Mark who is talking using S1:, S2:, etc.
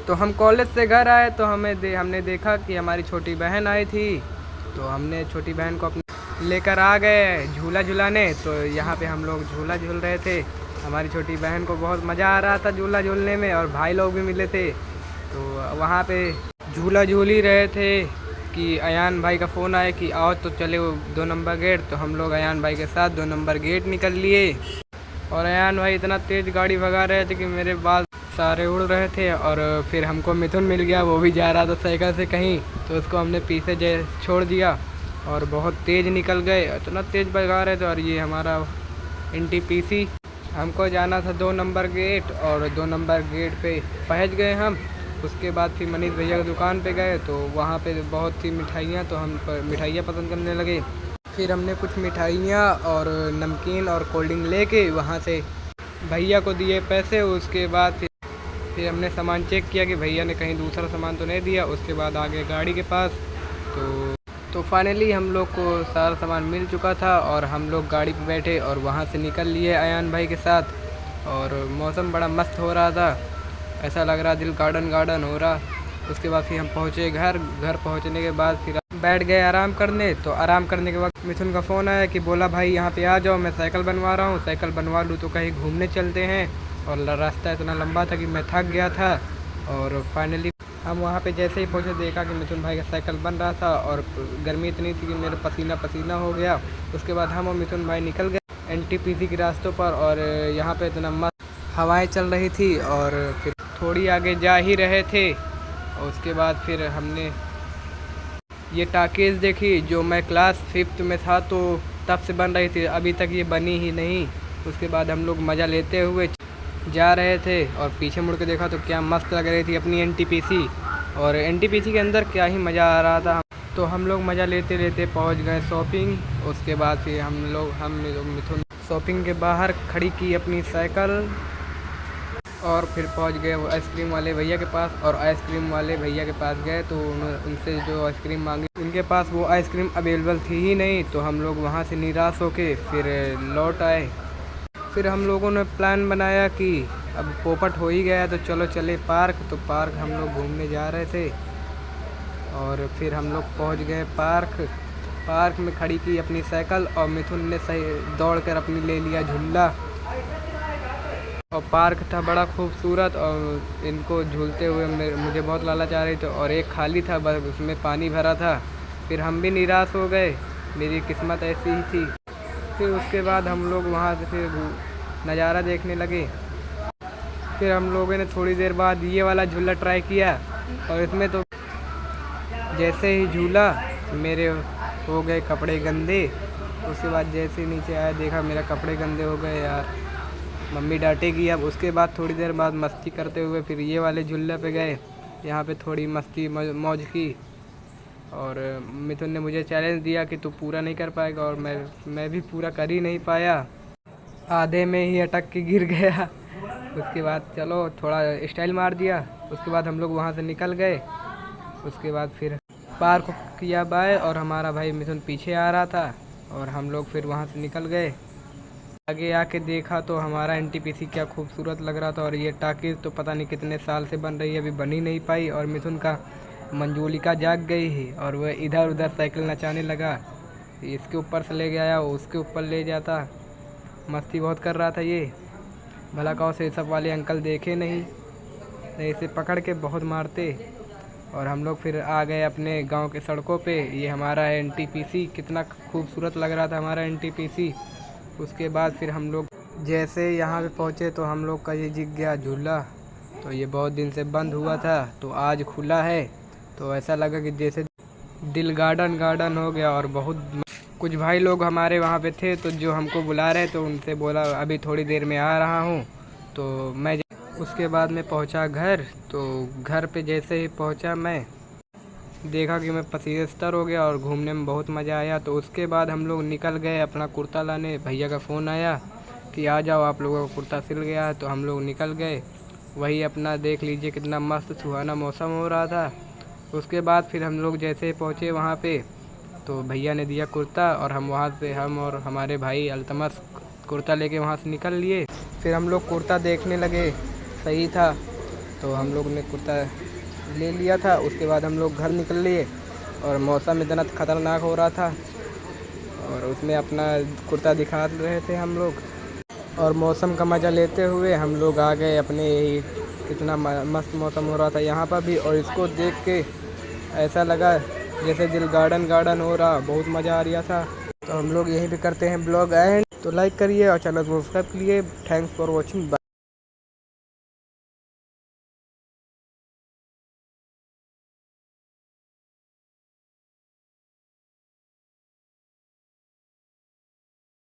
S1: तो हम कॉलेज से घर आए तो हमने देखा कि हमारी छोटी बहन आई थी। तो हमने छोटी बहन को अपने लेकर आ गए झूला झुलाने। तो यहाँ पे हम लोग झूला झूल रहे थे। हमारी छोटी बहन को बहुत मज़ा आ रहा था झूला झूलने में, और भाई लोग भी मिले थे। तो वहाँ पे झूला झूल ही रहे थे कि अयान भाई का फ़ोन आया कि आओ तो चले वो 2 नंबर गेट। तो हम लोग अयान भाई के साथ 2 नंबर गेट निकल लिए। और अयान भाई इतना तेज़ गाड़ी भगा रहे थे कि मेरे बाल सारे उड़ रहे थे। और फिर हमको मिथुन मिल गया, वो भी जा रहा था साइकिल से कहीं, तो उसको हमने पीछे छोड़ दिया और बहुत तेज़ निकल गए। इतना तेज़ भगा रहे थे। और ये हमारा NTPC, हमको जाना था 2 नंबर गेट, और 2 नंबर गेट पे पहुंच गए हम। उसके बाद फिर मनीष भैया की दुकान पे गए, तो वहाँ पे बहुत सी मिठाइयाँ, तो हम मिठाइयाँ पसंद करने लगे। फिर हमने कुछ मिठाइयाँ और नमकीन और कोल्ड ड्रिंक लेके वहाँ से भैया को दिए पैसे। उसके बाद फिर हमने सामान चेक किया कि भैया ने कहीं दूसरा सामान तो नहीं दिया। उसके बाद आ गए गाड़ी के पास। तो फाइनली हम लोग को सारा सामान मिल चुका था, और हम लोग गाड़ी पे बैठे और वहाँ से निकल लिए अयान भाई के साथ। और मौसम बड़ा मस्त हो रहा था, ऐसा लग रहा दिल गार्डन गार्डन हो रहा। उसके बाद फिर हम पहुँचे घर पहुँचने के बाद फिर बैठ गए आराम करने। तो आराम करने के वक्त मिथुन का फ़ोन आया कि बोला भाई यहाँ पे आ जाओ, मैं साइकिल बनवा रहा हूँ, साइकिल बनवा लूँ तो कहीं घूमने चलते हैं। और रास्ता इतना लंबा था कि मैं थक गया था। और फाइनली हम वहाँ पे जैसे ही पहुँचे देखा कि मिथुन भाई का साइकिल बन रहा था, और गर्मी इतनी थी कि मेरा पसीना पसीना हो गया। उसके बाद हम और मिथुन भाई निकल गए NTPC के रास्तों पर। और यहाँ पे इतना मस्त हवाएं चल रही थी, और फिर थोड़ी आगे जा ही रहे थे। और उसके बाद फिर हमने ये टाकीज़ देखी, जो मैं क्लास 5th में था तो तब से बन रही थी, अभी तक ये बनी ही नहीं। उसके बाद हम लोग मज़ा लेते हुए जा रहे थे, और पीछे मुड़ के देखा तो क्या मस्त लग रही थी अपनी NTPC। और NTPC के अंदर क्या ही मज़ा आ रहा था। तो हम लोग मज़ा लेते लेते पहुंच गए शॉपिंग। उसके बाद फिर हम लोग मिथुन शॉपिंग के बाहर खड़ी की अपनी साइकिल, और फिर पहुंच गए वो आइसक्रीम वाले भैया के पास। और आइसक्रीम वाले भैया के पास गए तो उनसे जो आइसक्रीम मांगी, उनके पास वो आइसक्रीम अवेलेबल थी ही नहीं। तो हम लोग वहाँ से निराश होके फिर लौट आए। फिर हम लोगों ने प्लान बनाया कि अब पोपट हो ही गया तो चलो चले पार्क। तो पार्क हम लोग घूमने जा रहे थे, और फिर हम लोग पहुँच गए पार्क में खड़ी की अपनी साइकिल, और मिथुन ने सही दौड़ कर अपनी ले लिया झूला। और पार्क था बड़ा खूबसूरत, और इनको झूलते हुए मुझे बहुत लालच आ रही थी। और एक खाली था, बस उसमें पानी भरा था। फिर हम भी निराश हो गए, मेरी किस्मत ऐसी ही थी। फिर उसके बाद हम लोग वहाँ से फिर नज़ारा देखने लगे। फिर हम लोगों ने थोड़ी देर बाद ये वाला झूला ट्राई किया, और इसमें तो जैसे ही झूला मेरे हो गए कपड़े गंदे। उसके बाद जैसे ही नीचे आया देखा मेरा कपड़े गंदे हो गए यार, मम्मी डांटेगी अब। उसके बाद थोड़ी देर बाद मस्ती करते हुए फिर ये वाले झूले पे गए, यहाँ पे थोड़ी मस्ती मौज की। और मिथुन ने मुझे चैलेंज दिया कि तू पूरा नहीं कर पाएगा, और मैं भी पूरा कर ही नहीं पाया, आधे में ही अटक के गिर गया। उसके बाद चलो थोड़ा स्टाइल मार दिया। उसके बाद हम लोग वहाँ से निकल गए। उसके बाद फिर पार्क किया बाय, और हमारा भाई मिथुन पीछे आ रहा था, और हम लोग फिर वहाँ से निकल गए। आगे आके देखा तो हमारा NTPC क्या खूबसूरत लग रहा था। और ये टाकीज़ तो पता नहीं कितने साल से बन रही है, अभी बन ही नहीं पाई। और मिथुन का मंजूलिका जाग गई है, और वह इधर उधर साइकिल नचाने लगा, इसके ऊपर से ले गया उसके ऊपर ले जाता, मस्ती बहुत कर रहा था ये। भला गाँव से सब वाले अंकल देखे नहीं इसे पकड़ के बहुत मारते। और हम लोग फिर आ गए अपने गांव के सड़कों पे। ये हमारा NTPC, कितना खूबसूरत लग रहा था हमारा NTPC। उसके बाद फिर हम लोग जैसे यहाँ पे पहुँचे तो हम लोग का ये जिग गया झूला। तो ये बहुत दिन से बंद हुआ था, तो आज खुला है। तो ऐसा लगा कि जैसे दिल गार्डन गार्डन हो गया। और बहुत कुछ भाई लोग हमारे वहाँ पे थे, तो जो हमको बुला रहे तो उनसे बोला अभी थोड़ी देर में आ रहा हूँ। तो मैं उसके बाद मैं पहुँचा घर। तो घर पे जैसे ही पहुँचा मैं देखा कि मैं पसीनेतर हो गया, और घूमने में बहुत मज़ा आया। तो उसके बाद हम लोग निकल गए अपना कुर्ता लाने। भैया का फ़ोन आया कि आ जाओ आप लोगों का कुर्ता सिल गया है। तो हम लोग निकल गए। वही अपना देख लीजिए कितना मस्त सुहाना मौसम हो रहा था। उसके बाद फिर हम लोग जैसे ही पहुँचे वहाँ पे, तो भैया ने दिया कुर्ता, और हम वहाँ से हम और हमारे भाई अल्तमस कुर्ता लेके वहाँ से निकल लिए। फिर हम लोग कुर्ता देखने लगे, सही था। तो हम लोग ने कुर्ता ले लिया था। उसके बाद हम लोग घर निकल लिए और मौसम इतना ख़तरनाक हो रहा था और उसमें अपना कुर्ता दिखा रहे थे हम लोग और मौसम का मज़ा लेते हुए हम लोग आ गए अपने यही। कितना मस्त मौसम हो रहा था यहाँ पर भी और इसको देख के ऐसा लगा जैसे दिल गार्डन गार्डन हो रहा, बहुत मज़ा आ रहा था। तो हम लोग यहीं पे करते हैं ब्लॉग एंड। तो लाइक करिए और चैनल को सब्सक्राइब करिए। Thanks for watching.